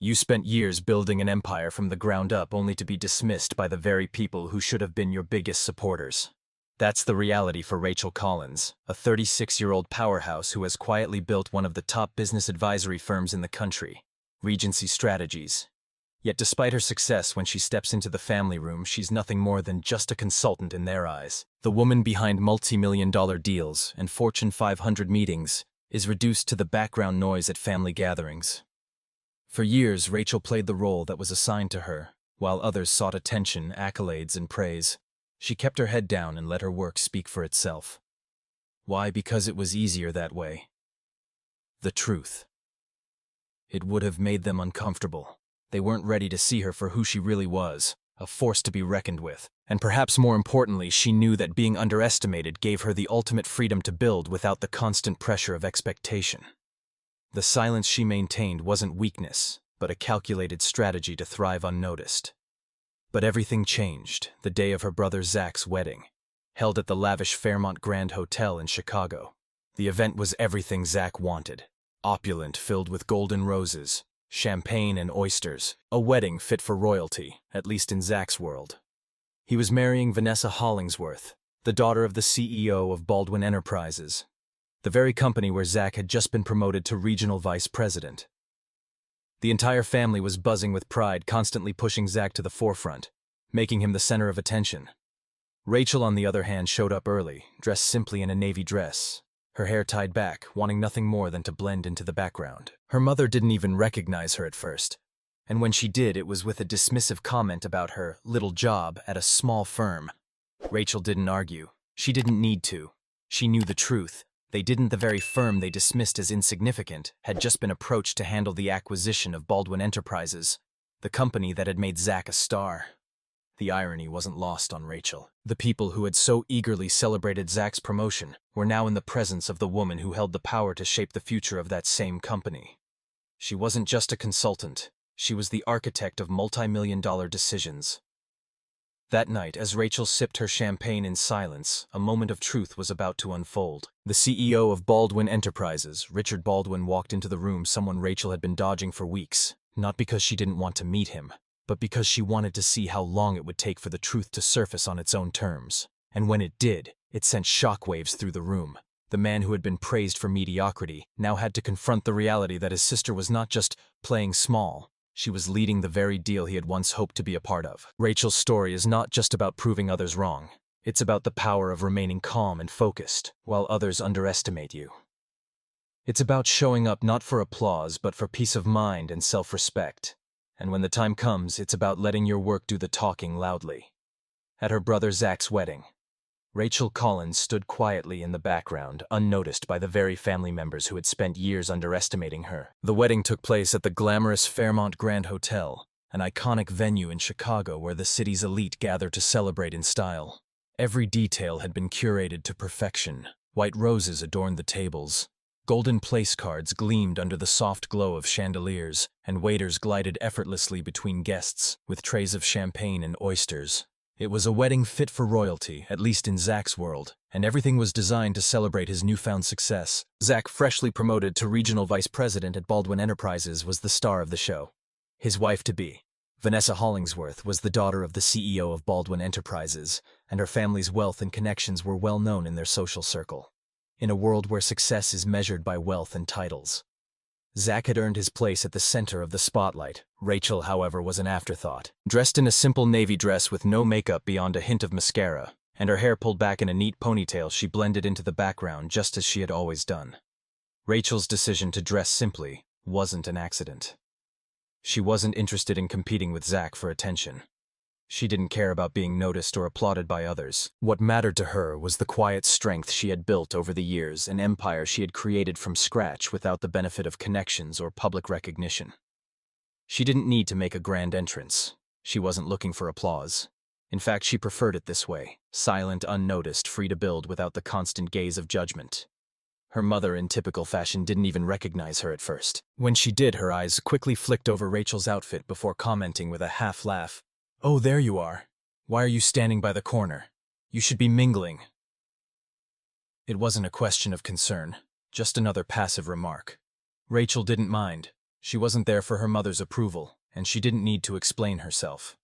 You spent years building an empire from the ground up only to be dismissed by the very people who should have been your biggest supporters. That's the reality for Rachel Collins, a 36-year-old powerhouse who has quietly built one of the top business advisory firms in the country, Regency Strategies. Yet despite her success when she steps into the family room, she's nothing more than just a consultant in their eyes. The woman behind multi-million-dollar deals and Fortune 500 meetings is reduced to the background noise at family gatherings. For years, Rachel played the role that was assigned to her, while others sought attention, accolades, and praise. She kept her head down and let her work speak for itself. Why? Because it was easier that way. The truth. It would have made them uncomfortable. They weren't ready to see her for who she really was, a force to be reckoned with. And perhaps more importantly, she knew that being underestimated gave her the ultimate freedom to build without the constant pressure of expectation. The silence she maintained wasn't weakness, but a calculated strategy to thrive unnoticed. But everything changed the day of her brother Zach's wedding, held at the lavish Fairmont Grand Hotel in Chicago. The event was everything Zach wanted. Opulent, filled with golden roses, champagne and oysters, a wedding fit for royalty, at least in Zach's world. He was marrying Vanessa Hollingsworth, the daughter of the CEO of Baldwin Enterprises, the very company where Zach had just been promoted to regional vice president. The entire family was buzzing with pride, constantly pushing Zach to the forefront, making him the center of attention. Rachel, on the other hand, showed up early, dressed simply in a navy dress, her hair tied back, wanting nothing more than to blend into the background. Her mother didn't even recognize her at first, and when she did, it was with a dismissive comment about her little job at a small firm. Rachel didn't argue. She didn't need to. She knew the truth. The very firm they dismissed as insignificant had just been approached to handle the acquisition of Baldwin Enterprises, the company that had made Zach a star. The irony wasn't lost on Rachel. The people who had so eagerly celebrated Zach's promotion were now in the presence of the woman who held the power to shape the future of that same company. She wasn't just a consultant. She was the architect of multi-million-dollar decisions. That night, as Rachel sipped her champagne in silence, a moment of truth was about to unfold. The CEO of Baldwin Enterprises, Richard Baldwin, walked into the room, someone Rachel had been dodging for weeks, not because she didn't want to meet him, but because she wanted to see how long it would take for the truth to surface on its own terms. And when it did, it sent shockwaves through the room. The man who had been praised for mediocrity now had to confront the reality that his sister was not just playing small. She was leading the very deal he had once hoped to be a part of. Rachel's story is not just about proving others wrong. It's about the power of remaining calm and focused while others underestimate you. It's about showing up not for applause, but for peace of mind and self-respect. And when the time comes, it's about letting your work do the talking loudly. At her brother Zach's wedding, Rachel Collins stood quietly in the background, unnoticed by the very family members who had spent years underestimating her. The wedding took place at the glamorous Fairmont Grand Hotel, an iconic venue in Chicago where the city's elite gather to celebrate in style. Every detail had been curated to perfection. White roses adorned the tables. Golden place cards gleamed under the soft glow of chandeliers, and waiters glided effortlessly between guests with trays of champagne and oysters. It was a wedding fit for royalty, at least in Zach's world, and everything was designed to celebrate his newfound success. Zach, freshly promoted to regional vice president at Baldwin Enterprises, was the star of the show. His wife-to-be, Vanessa Hollingsworth, was the daughter of the CEO of Baldwin Enterprises, and her family's wealth and connections were well known in their social circle. In a world where success is measured by wealth and titles, Zach had earned his place at the center of the spotlight. Rachel, however, was an afterthought. Dressed in a simple navy dress with no makeup beyond a hint of mascara, and her hair pulled back in a neat ponytail, she blended into the background just as she had always done. Rachel's decision to dress simply wasn't an accident. She wasn't interested in competing with Zach for attention. She didn't care about being noticed or applauded by others. What mattered to her was the quiet strength she had built over the years, an empire she had created from scratch without the benefit of connections or public recognition. She didn't need to make a grand entrance. She wasn't looking for applause. In fact, she preferred it this way, silent, unnoticed, free to build without the constant gaze of judgment. Her mother, in typical fashion, didn't even recognize her at first. When she did, her eyes quickly flicked over Rachel's outfit before commenting with a half laugh, "Oh, there you are. Why are you standing by the corner? You should be mingling." It wasn't a question of concern, just another passive remark. Rachel didn't mind. She wasn't there for her mother's approval, and she didn't need to explain herself.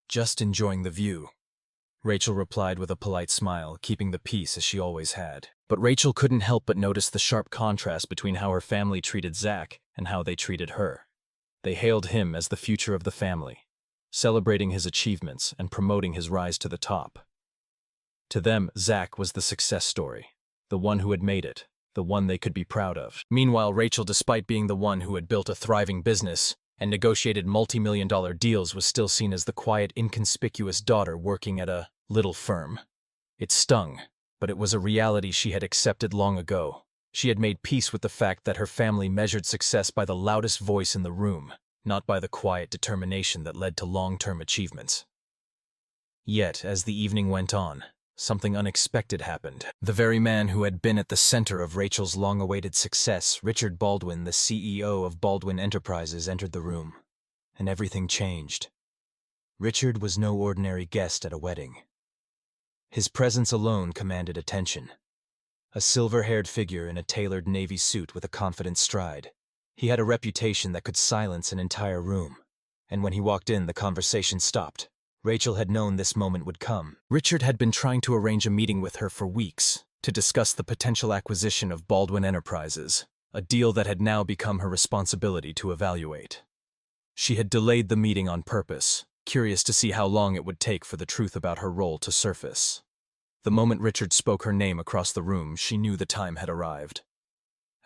"Just enjoying the view," Rachel replied with a polite smile, keeping the peace as she always had. But Rachel couldn't help but notice the sharp contrast between how her family treated Zach and how they treated her. They hailed him as the future of the family, celebrating his achievements and promoting his rise to the top. To them, Zach was the success story, the one who had made it, the one they could be proud of. Meanwhile, Rachel, despite being the one who had built a thriving business and negotiated multi-million-dollar deals, was still seen as the quiet, inconspicuous daughter working at a little firm. It stung, but it was a reality she had accepted long ago. She had made peace with the fact that her family measured success by the loudest voice in the room, not by the quiet determination that led to long-term achievements. Yet, as the evening went on, something unexpected happened. The very man who had been at the center of Rachel's long-awaited success, Richard Baldwin, the CEO of Baldwin Enterprises, entered the room, and everything changed. Richard was no ordinary guest at a wedding. His presence alone commanded attention. A silver-haired figure in a tailored navy suit with a confident stride. He had a reputation that could silence an entire room, and when he walked in, the conversation stopped. Rachel had known this moment would come. Richard had been trying to arrange a meeting with her for weeks to discuss the potential acquisition of Baldwin Enterprises, a deal that had now become her responsibility to evaluate. She had delayed the meeting on purpose, curious to see how long it would take for the truth about her role to surface. The moment Richard spoke her name across the room, she knew the time had arrived.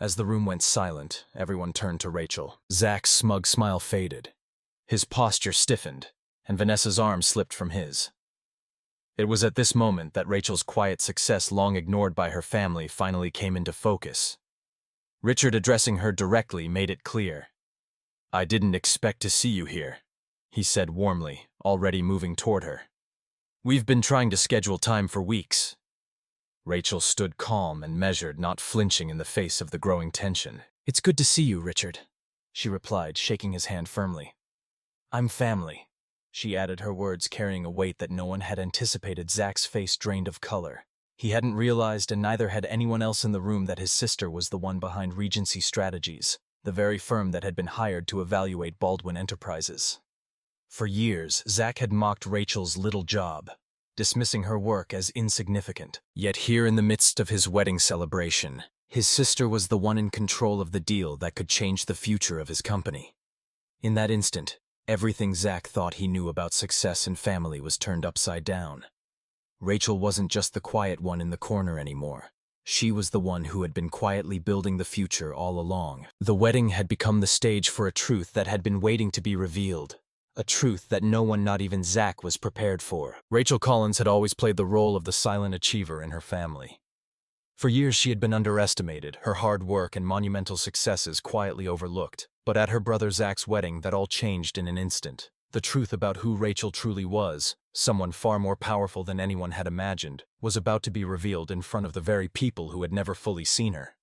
As the room went silent, everyone turned to Rachel. Zach's smug smile faded. His posture stiffened, and Vanessa's arm slipped from his. It was at this moment that Rachel's quiet success, long ignored by her family, finally came into focus. Richard, addressing her directly, made it clear. "I didn't expect to see you here," he said warmly, already moving toward her. "We've been trying to schedule time for weeks." Rachel stood calm and measured, not flinching in the face of the growing tension. "It's good to see you, Richard," she replied, shaking his hand firmly. "I'm family," she added, her words carrying a weight that no one had anticipated. Zach's face drained of color. He hadn't realized, and neither had anyone else in the room, that his sister was the one behind Regency Strategies, the very firm that had been hired to evaluate Baldwin Enterprises. For years, Zach had mocked Rachel's little job, dismissing her work as insignificant. Yet here, in the midst of his wedding celebration, his sister was the one in control of the deal that could change the future of his company. In that instant, everything Zach thought he knew about success and family was turned upside down. Rachel wasn't just the quiet one in the corner anymore. She was the one who had been quietly building the future all along. The wedding had become the stage for a truth that had been waiting to be revealed. A truth that no one, not even Zach, was prepared for. Rachel Collins had always played the role of the silent achiever in her family. For years she had been underestimated, her hard work and monumental successes quietly overlooked. But at her brother Zach's wedding, that all changed in an instant. The truth about who Rachel truly was, someone far more powerful than anyone had imagined, was about to be revealed in front of the very people who had never fully seen her.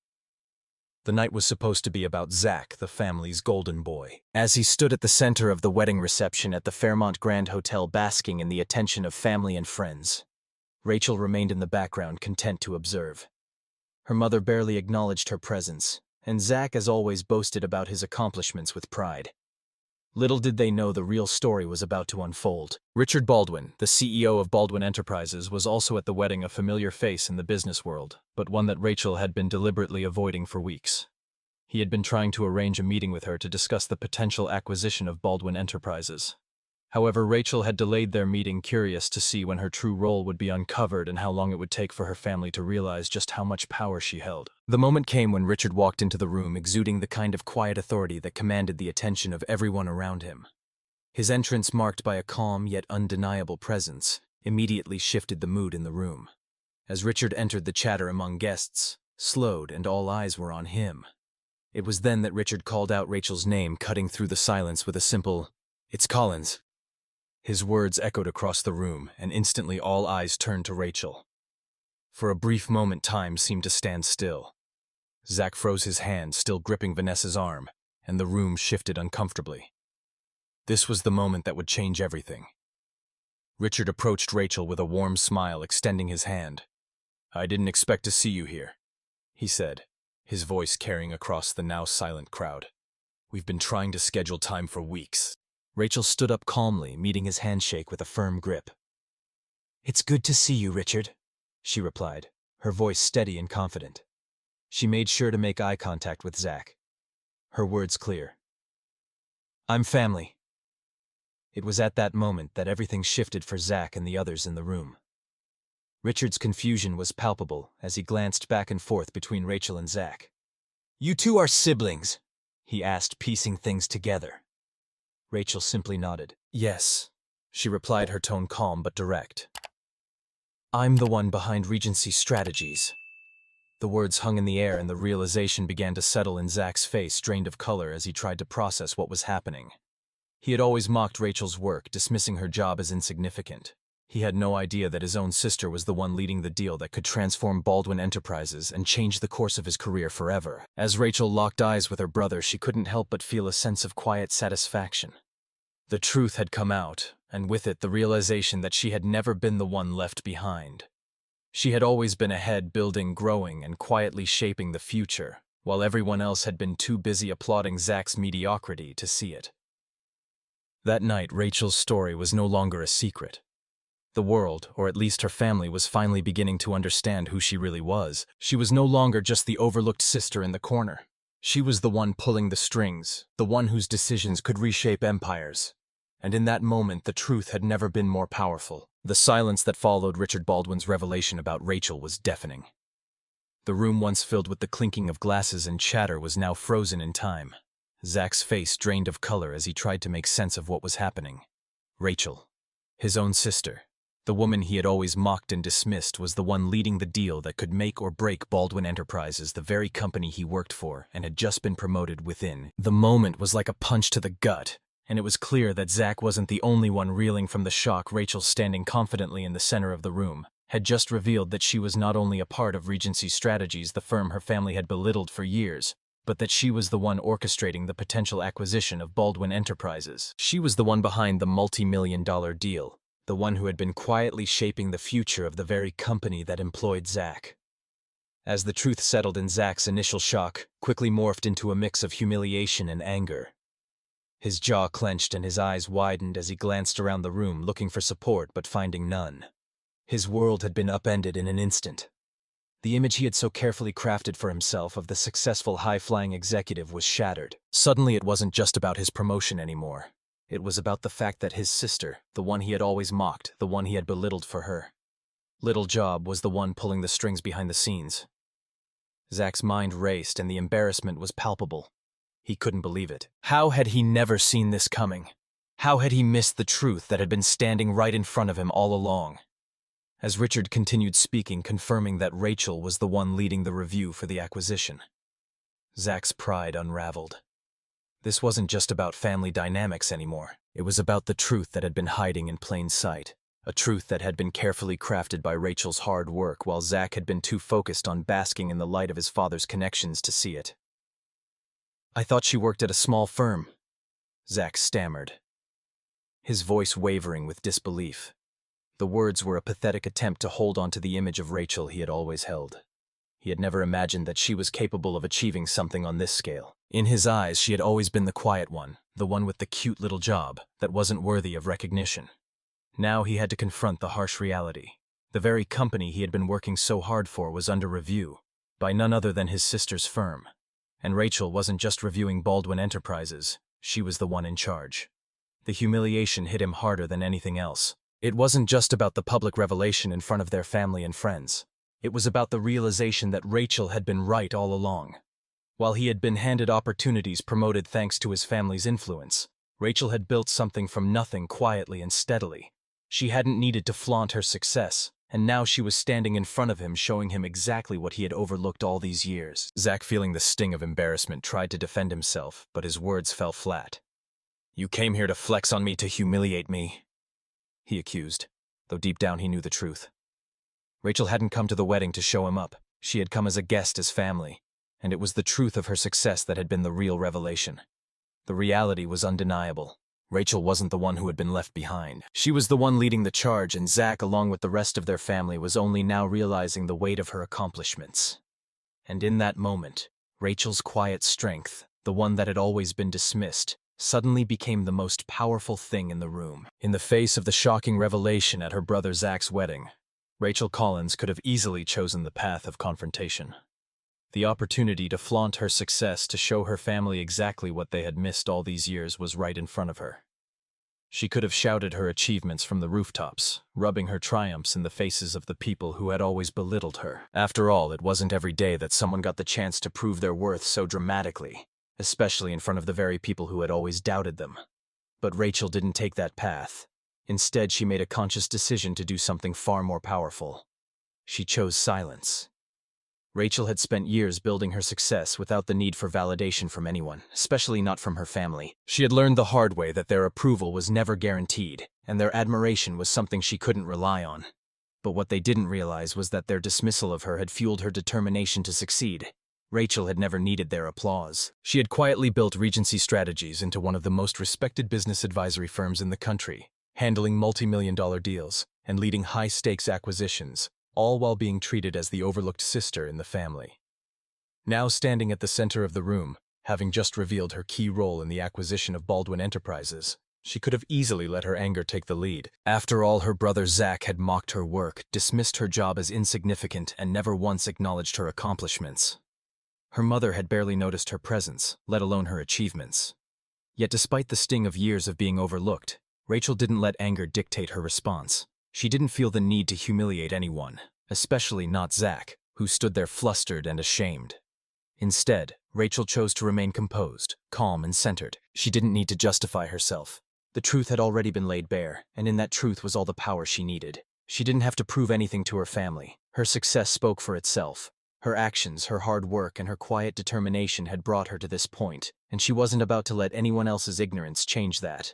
The night was supposed to be about Zach, the family's golden boy. As he stood at the center of the wedding reception at the Fairmont Grand Hotel, basking in the attention of family and friends, Rachel remained in the background, content to observe. Her mother barely acknowledged her presence, and Zach, as always, boasted about his accomplishments with pride. Little did they know the real story was about to unfold. Richard Baldwin, the CEO of Baldwin Enterprises, was also at the wedding, a familiar face in the business world, but one that Rachel had been deliberately avoiding for weeks. He had been trying to arrange a meeting with her to discuss the potential acquisition of Baldwin Enterprises. However, Rachel had delayed their meeting, curious to see when her true role would be uncovered and how long it would take for her family to realize just how much power she held. The moment came when Richard walked into the room, exuding the kind of quiet authority that commanded the attention of everyone around him. His entrance, marked by a calm yet undeniable presence, immediately shifted the mood in the room. As Richard entered, the chatter among guests slowed and all eyes were on him. It was then that Richard called out Rachel's name, cutting through the silence with a simple, "It's Collins." His words echoed across the room, and instantly all eyes turned to Rachel. For a brief moment, time seemed to stand still. Zach froze his hand, still gripping Vanessa's arm, and the room shifted uncomfortably. This was the moment that would change everything. Richard approached Rachel with a warm smile, extending his hand. "I didn't expect to see you here," he said, his voice carrying across the now silent crowd. We've been trying to schedule time for weeks. Rachel stood up calmly, meeting his handshake with a firm grip. "It's good to see you, Richard," she replied, her voice steady and confident. She made sure to make eye contact with Zach. Her words clear. "I'm family." It was at that moment that everything shifted for Zach and the others in the room. Richard's confusion was palpable as he glanced back and forth between Rachel and Zach. "You two are siblings?" he asked, piecing things together. Rachel simply nodded. "Yes," she replied, her tone calm but direct. "I'm the one behind Regency strategies." The words hung in the air and the realization began to settle in Zach's face, drained of color as he tried to process what was happening. He had always mocked Rachel's work, dismissing her job as insignificant. He had no idea that his own sister was the one leading the deal that could transform Baldwin Enterprises and change the course of his career forever. As Rachel locked eyes with her brother, she couldn't help but feel a sense of quiet satisfaction. The truth had come out, and with it the realization that she had never been the one left behind. She had always been ahead, building, growing, and quietly shaping the future, while everyone else had been too busy applauding Zach's mediocrity to see it. That night, Rachel's story was no longer a secret. The world, or at least her family, was finally beginning to understand who she really was. She was no longer just the overlooked sister in the corner. She was the one pulling the strings, the one whose decisions could reshape empires. And in that moment, the truth had never been more powerful. The silence that followed Richard Baldwin's revelation about Rachel was deafening. The room once filled with the clinking of glasses and chatter was now frozen in time. Zach's face drained of color as he tried to make sense of what was happening. Rachel, his own sister, the woman he had always mocked and dismissed, was the one leading the deal that could make or break Baldwin Enterprises, the very company he worked for and had just been promoted within. The moment was like a punch to the gut, and it was clear that Zach wasn't the only one reeling from the shock. Rachel, standing confidently in the center of the room, had just revealed that she was not only a part of Regency Strategies, the firm her family had belittled for years, but that she was the one orchestrating the potential acquisition of Baldwin Enterprises. She was the one behind the multi-million-dollar deal, the one who had been quietly shaping the future of the very company that employed Zach. As the truth settled in, Zach's initial shock quickly morphed into a mix of humiliation and anger. His jaw clenched and his eyes widened as he glanced around the room, looking for support but finding none. His world had been upended in an instant. The image he had so carefully crafted for himself of the successful high-flying executive was shattered. Suddenly, it wasn't just about his promotion anymore. It was about the fact that his sister, the one he had always mocked, the one he had belittled for her, little job, was the one pulling the strings behind the scenes. Zach's mind raced and the embarrassment was palpable. He couldn't believe it. How had he never seen this coming? How had he missed the truth that had been standing right in front of him all along? As Richard continued speaking, confirming that Rachel was the one leading the review for the acquisition, Zach's pride unraveled. This wasn't just about family dynamics anymore. It was about the truth that had been hiding in plain sight. A truth that had been carefully crafted by Rachel's hard work, while Zach had been too focused on basking in the light of his father's connections to see it. "I thought she worked at a small firm," Zach stammered, his voice wavering with disbelief. The words were a pathetic attempt to hold on to the image of Rachel he had always held. He had never imagined that she was capable of achieving something on this scale. In his eyes, she had always been the quiet one, the one with the cute little job that wasn't worthy of recognition. Now he had to confront the harsh reality. The very company he had been working so hard for was under review by none other than his sister's firm. And Rachel wasn't just reviewing Baldwin Enterprises, she was the one in charge. The humiliation hit him harder than anything else. It wasn't just about the public revelation in front of their family and friends. It was about the realization that Rachel had been right all along. While he had been handed opportunities, promoted thanks to his family's influence, Rachel had built something from nothing, quietly and steadily. She hadn't needed to flaunt her success, and now she was standing in front of him, showing him exactly what he had overlooked all these years. Zach, feeling the sting of embarrassment, tried to defend himself, but his words fell flat. "You came here to flex on me, to humiliate me," he accused, though deep down he knew the truth. Rachel hadn't come to the wedding to show him up. She had come as a guest, as family, and it was the truth of her success that had been the real revelation. The reality was undeniable. Rachel wasn't the one who had been left behind. She was the one leading the charge, and Zach, along with the rest of their family, was only now realizing the weight of her accomplishments. And in that moment, Rachel's quiet strength, the one that had always been dismissed, suddenly became the most powerful thing in the room. In the face of the shocking revelation at her brother Zach's wedding, Rachel Collins could have easily chosen the path of confrontation. The opportunity to flaunt her success, to show her family exactly what they had missed all these years, was right in front of her. She could have shouted her achievements from the rooftops, rubbing her triumphs in the faces of the people who had always belittled her. After all, it wasn't every day that someone got the chance to prove their worth so dramatically, especially in front of the very people who had always doubted them. But Rachel didn't take that path. Instead, she made a conscious decision to do something far more powerful. She chose silence. Rachel had spent years building her success without the need for validation from anyone, especially not from her family. She had learned the hard way that their approval was never guaranteed, and their admiration was something she couldn't rely on. But what they didn't realize was that their dismissal of her had fueled her determination to succeed. Rachel had never needed their applause. She had quietly built Regency Strategies into one of the most respected business advisory firms in the country, handling multi-million-dollar deals and leading high-stakes acquisitions, all while being treated as the overlooked sister in the family. Now standing at the center of the room, having just revealed her key role in the acquisition of Baldwin Enterprises, she could have easily let her anger take the lead. After all, her brother Zach had mocked her work, dismissed her job as insignificant, and never once acknowledged her accomplishments. Her mother had barely noticed her presence, let alone her achievements. Yet despite the sting of years of being overlooked, Rachel didn't let anger dictate her response. She didn't feel the need to humiliate anyone, especially not Zach, who stood there flustered and ashamed. Instead, Rachel chose to remain composed, calm, and centered. She didn't need to justify herself. The truth had already been laid bare, and in that truth was all the power she needed. She didn't have to prove anything to her family. Her success spoke for itself. Her actions, her hard work, and her quiet determination had brought her to this point, and she wasn't about to let anyone else's ignorance change that.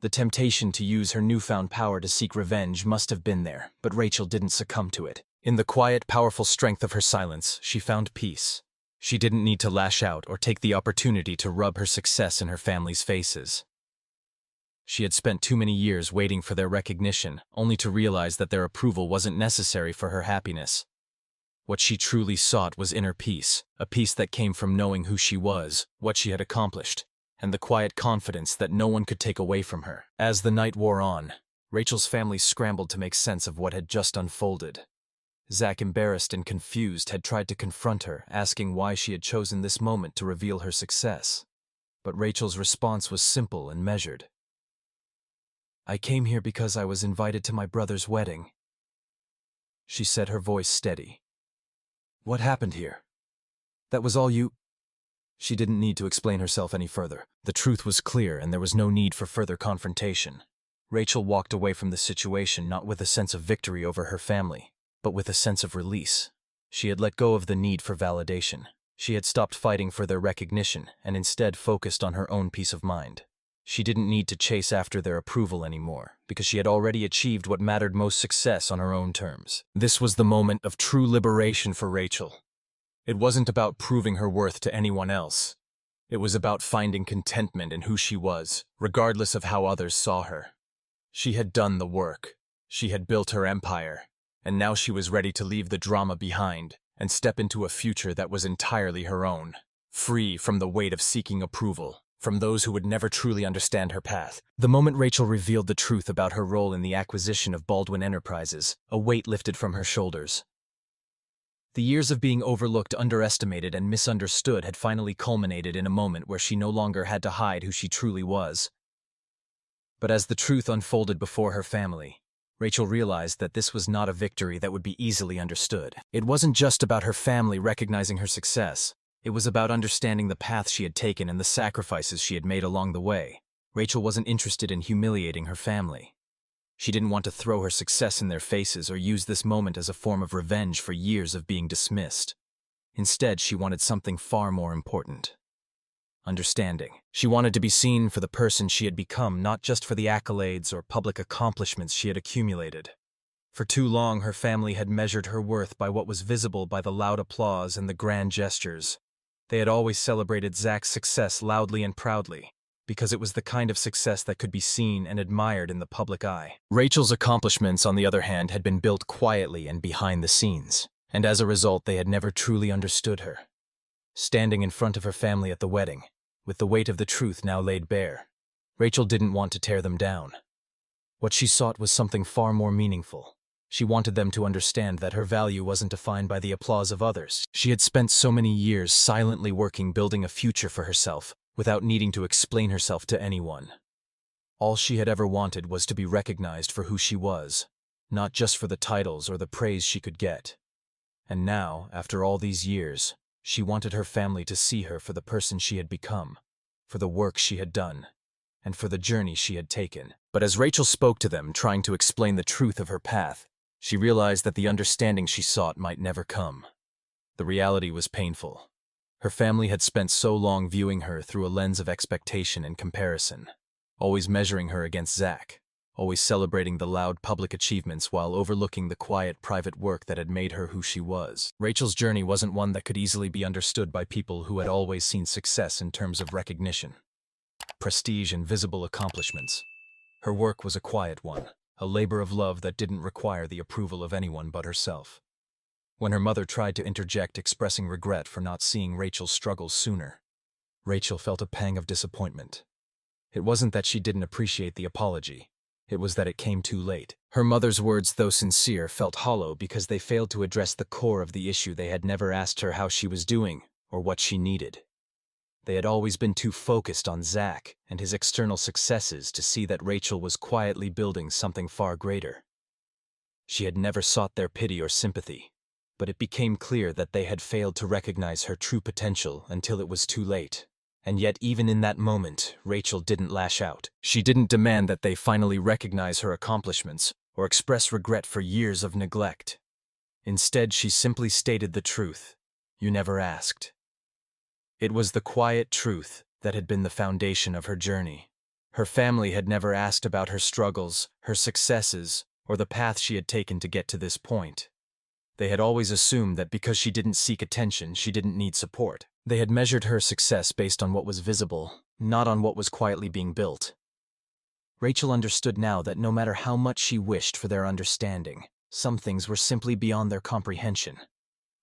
The temptation to use her newfound power to seek revenge must have been there, but Rachel didn't succumb to it. In the quiet, powerful strength of her silence, she found peace. She didn't need to lash out or take the opportunity to rub her success in her family's faces. She had spent too many years waiting for their recognition, only to realize that their approval wasn't necessary for her happiness. What she truly sought was inner peace, a peace that came from knowing who she was, what she had accomplished, and the quiet confidence that no one could take away from her. As the night wore on, Rachel's family scrambled to make sense of what had just unfolded. Zach, embarrassed and confused, had tried to confront her, asking why she had chosen this moment to reveal her success. But Rachel's response was simple and measured. "I came here because I was invited to my brother's wedding," she said, her voice steady. "What happened here? That was all you—" She didn't need to explain herself any further. The truth was clear, and there was no need for further confrontation. Rachel walked away from the situation not with a sense of victory over her family, but with a sense of release. She had let go of the need for validation. She had stopped fighting for their recognition and instead focused on her own peace of mind. She didn't need to chase after their approval anymore, because she had already achieved what mattered most: success on her own terms. This was the moment of true liberation for Rachel. It wasn't about proving her worth to anyone else. It was about finding contentment in who she was, regardless of how others saw her. She had done the work. She had built her empire, and now she was ready to leave the drama behind and step into a future that was entirely her own, free from the weight of seeking approval from those who would never truly understand her path. The moment Rachel revealed the truth about her role in the acquisition of Baldwin Enterprises, a weight lifted from her shoulders. The years of being overlooked, underestimated, and misunderstood had finally culminated in a moment where she no longer had to hide who she truly was. But as the truth unfolded before her family, Rachel realized that this was not a victory that would be easily understood. It wasn't just about her family recognizing her success. It was about understanding the path she had taken and the sacrifices she had made along the way. Rachel wasn't interested in humiliating her family. She didn't want to throw her success in their faces or use this moment as a form of revenge for years of being dismissed. Instead, she wanted something far more important: understanding. She wanted to be seen for the person she had become, not just for the accolades or public accomplishments she had accumulated. For too long, her family had measured her worth by what was visible, by the loud applause and the grand gestures. They had always celebrated Zach's success loudly and proudly, because it was the kind of success that could be seen and admired in the public eye. Rachel's accomplishments, on the other hand, had been built quietly and behind the scenes, and as a result, they had never truly understood her. Standing in front of her family at the wedding, with the weight of the truth now laid bare. Rachel didn't want to tear them down. What she sought was something far more meaningful. She wanted them to understand that her value wasn't defined by the applause of others. She had spent so many years silently working, building a future for herself, without needing to explain herself to anyone. All she had ever wanted was to be recognized for who she was, not just for the titles or the praise she could get. And now, after all these years, she wanted her family to see her for the person she had become, for the work she had done, and for the journey she had taken. But as Rachel spoke to them, trying to explain the truth of her path, she realized that the understanding she sought might never come. The reality was painful. Her family had spent so long viewing her through a lens of expectation and comparison, always measuring her against Zach, always celebrating the loud public achievements while overlooking the quiet private work that had made her who she was. Rachel's journey wasn't one that could easily be understood by people who had always seen success in terms of recognition, prestige, and visible accomplishments. Her work was a quiet one, a labor of love that didn't require the approval of anyone but herself. When her mother tried to interject, expressing regret for not seeing Rachel's struggles sooner, Rachel felt a pang of disappointment. It wasn't that she didn't appreciate the apology. It was that it came too late. Her mother's words, though sincere, felt hollow because they failed to address the core of the issue. They had never asked her how she was doing or what she needed. They had always been too focused on Zach and his external successes to see that Rachel was quietly building something far greater. She had never sought their pity or sympathy, but it became clear that they had failed to recognize her true potential until it was too late. And yet, even in that moment, Rachel didn't lash out. She didn't demand that they finally recognize her accomplishments or express regret for years of neglect. Instead, she simply stated the truth. You never asked. It was the quiet truth that had been the foundation of her journey. Her family had never asked about her struggles, her successes, or the path she had taken to get to this point. They had always assumed that because she didn't seek attention, she didn't need support. They had measured her success based on what was visible, not on what was quietly being built. Rachel understood now that no matter how much she wished for their understanding, some things were simply beyond their comprehension.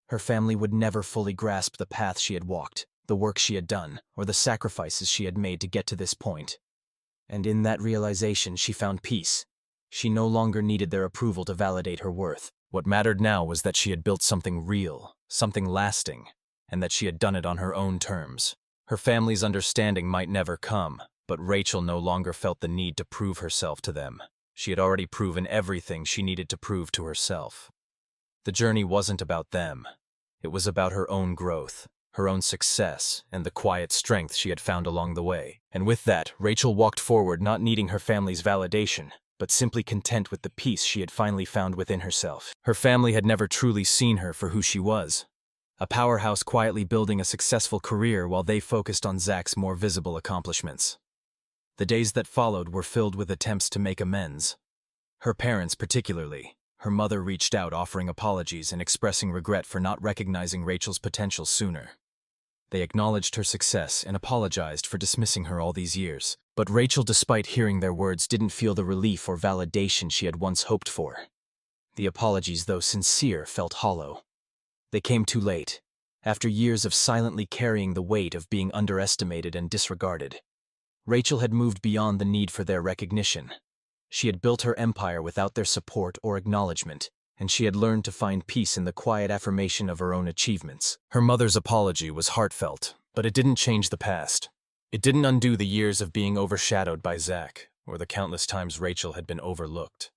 Her family would never fully grasp the path she had walked, the work she had done, or the sacrifices she had made to get to this point. And in that realization, she found peace. She no longer needed their approval to validate her worth. What mattered now was that she had built something real, something lasting, and that she had done it on her own terms. Her family's understanding might never come, but Rachel no longer felt the need to prove herself to them. She had already proven everything she needed to prove to herself. The journey wasn't about them. It was about her own growth, her own success, and the quiet strength she had found along the way. And with that, Rachel walked forward, not needing her family's validation, but simply content with the peace she had finally found within herself. Her family had never truly seen her for who she was, a powerhouse quietly building a successful career while they focused on Zach's more visible accomplishments. The days that followed were filled with attempts to make amends. Her parents particularly. Her mother reached out, offering apologies and expressing regret for not recognizing Rachel's potential sooner. They acknowledged her success and apologized for dismissing her all these years. But Rachel, despite hearing their words, didn't feel the relief or validation she had once hoped for. The apologies, though sincere, felt hollow. They came too late, after years of silently carrying the weight of being underestimated and disregarded. Rachel had moved beyond the need for their recognition. She had built her empire without their support or acknowledgement, and she had learned to find peace in the quiet affirmation of her own achievements. Her mother's apology was heartfelt, but it didn't change the past. It didn't undo the years of being overshadowed by Zach, or the countless times Rachel had been overlooked.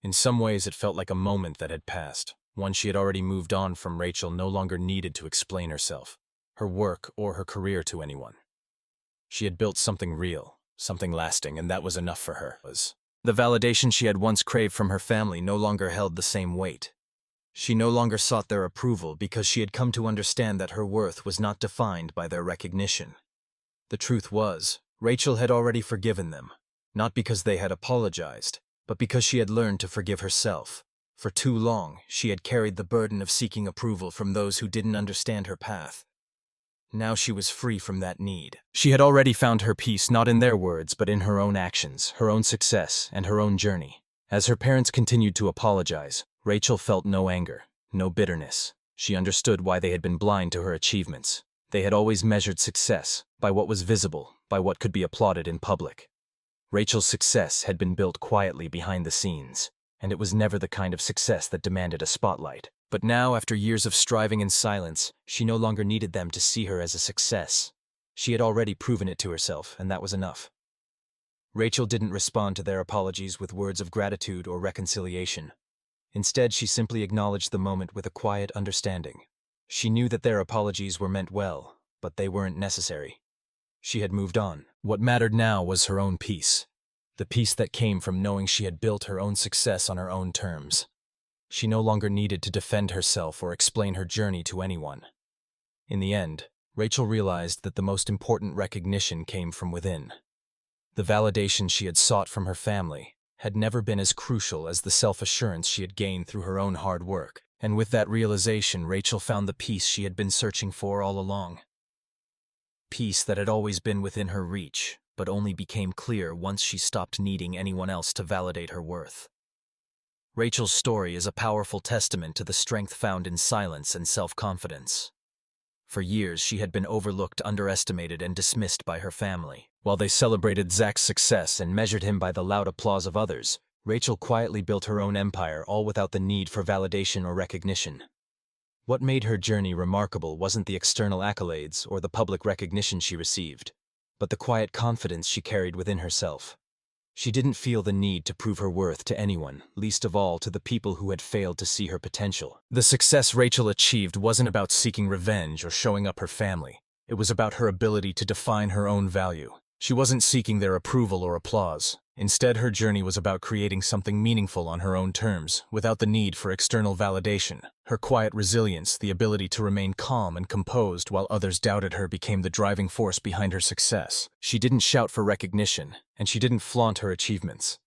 In some ways, it felt like a moment that had passed, one she had already moved on from. Rachel no longer needed to explain herself, her work, or her career to anyone. She had built something real, something lasting, and that was enough for her. The validation she had once craved from her family no longer held the same weight. She no longer sought their approval because she had come to understand that her worth was not defined by their recognition. The truth was, Rachel had already forgiven them, not because they had apologized, but because she had learned to forgive herself. For too long, she had carried the burden of seeking approval from those who didn't understand her path. Now she was free from that need. She had already found her peace not in their words, but in her own actions, her own success, and her own journey. As her parents continued to apologize, Rachel felt no anger, no bitterness. She understood why they had been blind to her achievements. They had always measured success by what was visible, by what could be applauded in public. Rachel's success had been built quietly behind the scenes, and it was never the kind of success that demanded a spotlight. But now, after years of striving in silence, she no longer needed them to see her as a success. She had already proven it to herself, and that was enough. Rachel didn't respond to their apologies with words of gratitude or reconciliation. Instead, she simply acknowledged the moment with a quiet understanding. She knew that their apologies were meant well, but they weren't necessary. She had moved on. What mattered now was her own peace. The peace that came from knowing she had built her own success on her own terms. She no longer needed to defend herself or explain her journey to anyone. In the end, Rachel realized that the most important recognition came from within. The validation she had sought from her family had never been as crucial as the self-assurance she had gained through her own hard work. And with that realization, Rachel found the peace she had been searching for all along. Peace that had always been within her reach, but only became clear once she stopped needing anyone else to validate her worth. Rachel's story is a powerful testament to the strength found in silence and self-confidence. For years, she had been overlooked, underestimated, and dismissed by her family. While they celebrated Zach's success and measured him by the loud applause of others, Rachel quietly built her own empire, all without the need for validation or recognition. What made her journey remarkable wasn't the external accolades or the public recognition she received, but the quiet confidence she carried within herself. She didn't feel the need to prove her worth to anyone, least of all to the people who had failed to see her potential. The success Rachel achieved wasn't about seeking revenge or showing up her family. It was about her ability to define her own value. She wasn't seeking their approval or applause. Instead, her journey was about creating something meaningful on her own terms, without the need for external validation. Her quiet resilience, the ability to remain calm and composed while others doubted her, became the driving force behind her success. She didn't shout for recognition, and she didn't flaunt her achievements.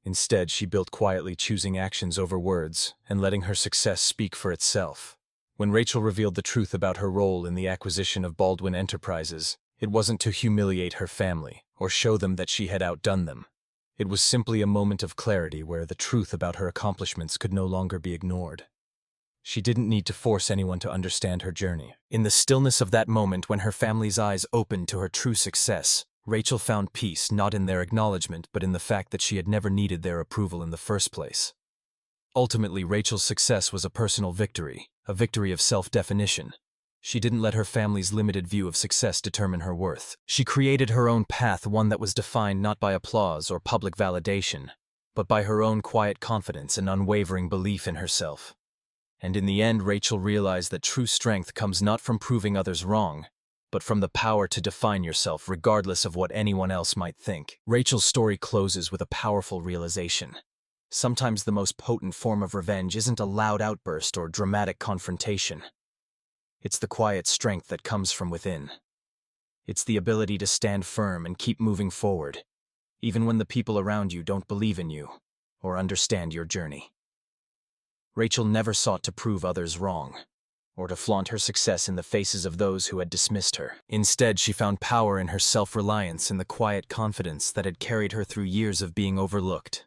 Instead, she built quietly, choosing actions over words, and letting her success speak for itself. When Rachel revealed the truth about her role in the acquisition of Baldwin Enterprises, it wasn't to humiliate her family or show them that she had outdone them. It was simply a moment of clarity where the truth about her accomplishments could no longer be ignored. She didn't need to force anyone to understand her journey. In the stillness of that moment, when her family's eyes opened to her true success, Rachel found peace not in their acknowledgement but in the fact that she had never needed their approval in the first place. Ultimately, Rachel's success was a personal victory, a victory of self-definition. She didn't let her family's limited view of success determine her worth. She created her own path, one that was defined not by applause or public validation, but by her own quiet confidence and unwavering belief in herself. And in the end, Rachel realized that true strength comes not from proving others wrong, but from the power to define yourself regardless of what anyone else might think. Rachel's story closes with a powerful realization. Sometimes the most potent form of revenge isn't a loud outburst or dramatic confrontation. It's the quiet strength that comes from within. It's the ability to stand firm and keep moving forward, even when the people around you don't believe in you or understand your journey. Rachel never sought to prove others wrong, or to flaunt her success in the faces of those who had dismissed her. Instead, she found power in her self-reliance and the quiet confidence that had carried her through years of being overlooked.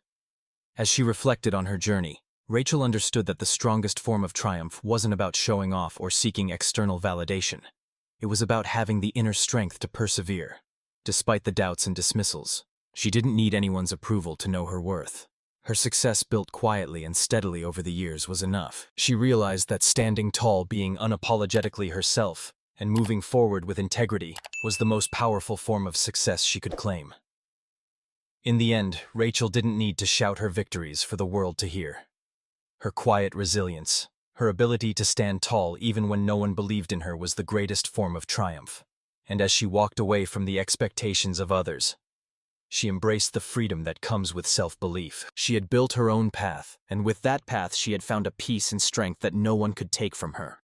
As she reflected on her journey, Rachel understood that the strongest form of triumph wasn't about showing off or seeking external validation. It was about having the inner strength to persevere. Despite the doubts and dismissals, she didn't need anyone's approval to know her worth. Her success, built quietly and steadily over the years, was enough. She realized that standing tall, being unapologetically herself, and moving forward with integrity was the most powerful form of success she could claim. In the end, Rachel didn't need to shout her victories for the world to hear. Her quiet resilience, her ability to stand tall even when no one believed in her, was the greatest form of triumph. And as she walked away from the expectations of others, she embraced the freedom that comes with self-belief. She had built her own path, and with that path she had found a peace and strength that no one could take from her.